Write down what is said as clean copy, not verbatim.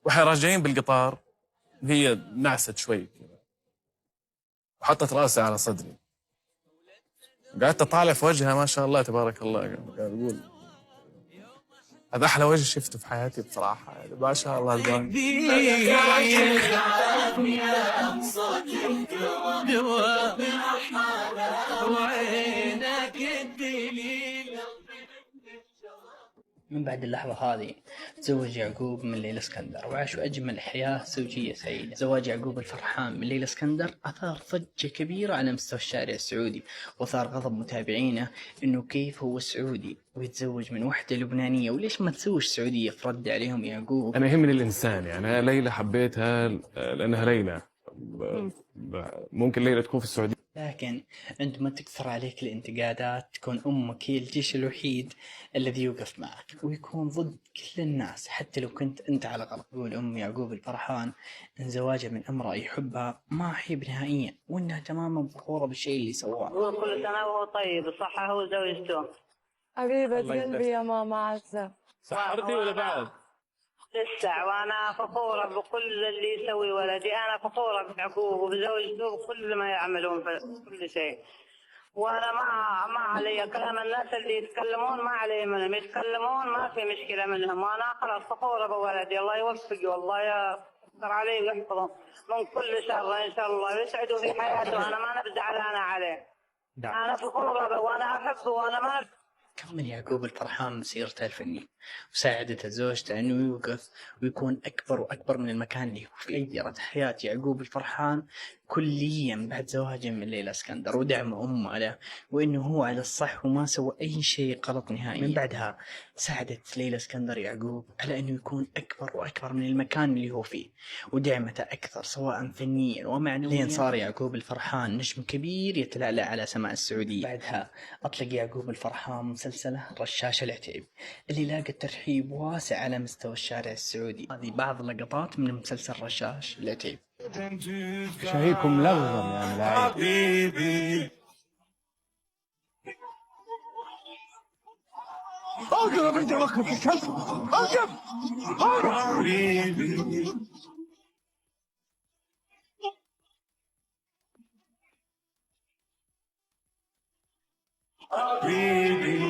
واحنا راجعين بالقطار هي نعست شوي وحطت راسها على صدري، قعدت اطالع في وجهها ما شاء الله تبارك الله، قاعد اقول هذا احلى وجه شفته في حياتي بصراحه، يعني ما شاء الله البنات. من بعد اللحظة هذه تزوج يعقوب من ليلى اسكندر وعاشوا أجمل حياة زوجية سعيدة. زواج يعقوب الفرحان من ليلى اسكندر أثار ضجة كبيرة على مستوى الشارع السعودي، وثار غضب متابعينه إنه كيف هو سعودي ويتزوج من وحدة لبنانية، وليش ما تزوج سعودية؟ فرد عليهم يعقوب: انا يهمني الانسان، يعني انا ليلى حبيتها لانها ليلى، ممكن ليلى تكون في السعوديه. لكن عندما تكثر عليك الانتقادات تكون أمك هي الجيش الوحيد الذي يوقف معك ويكون ضد كل الناس حتى لو كنت أنت على غلط. يقول أم يعقوب الفرحان إن زواجه من امرأة يحبها ما حيب نهائيا، وإنها تماما فخورة بالشيء اللي سواه. هو كل سنة وهو طيب بصحة هو وزوجته. حبيبة قلبي يا ماما عزة. سحرتي ولا بعد؟ لسه، وأنا فخورة بكل اللي يسوي ولدي، أنا فخورة بعقوب وبزوجته بكل ما يعملون في كل شيء. وأنا ما علي كلام الناس اللي يتكلمون، ما علي منهم يتكلمون، ما في مشكلة منهم، وأنا خلاص فخورة بولدي. الله يوفقه والله يستر عليه ويحفظه من كل شر إن شاء الله ويسعده في حياته. أنا ما زعلانة عليه، أنا فخورة وأنا أحبه وأنا ما. كمل يعقوب الفرحان مسيرته الفنية وساعدته زوجته أنه يوقف ويكون أكبر وأكبر من المكان اللي هو فيه. غيرت حياة يعقوب الفرحان كليا بعد زواجه من ليلى اسكندر ودعم أمه له، وإنه هو على الصح وما سوى أي شيء غلط نهائيا. من بعدها ساعدت ليلى اسكندر يعقوب على أنه يكون أكبر وأكبر من المكان اللي هو فيه، ودعمته أكثر سواء فنيا ومعنويا، لين صار يعقوب الفرحان نجم كبير يتلألأ على سماء السعودية. بعدها أطلق يعقوب الفرحان مسلسله رشاش العتيبي اللي لاقى ترحيب واسع على مستوى الشارع السعودي. هذه بعض اللقطات من مسلسل رشاش العتيبي. شهيكم لغزم يا ملاعب. اوقف انت، وقف الكلب، اوقف. حبيبي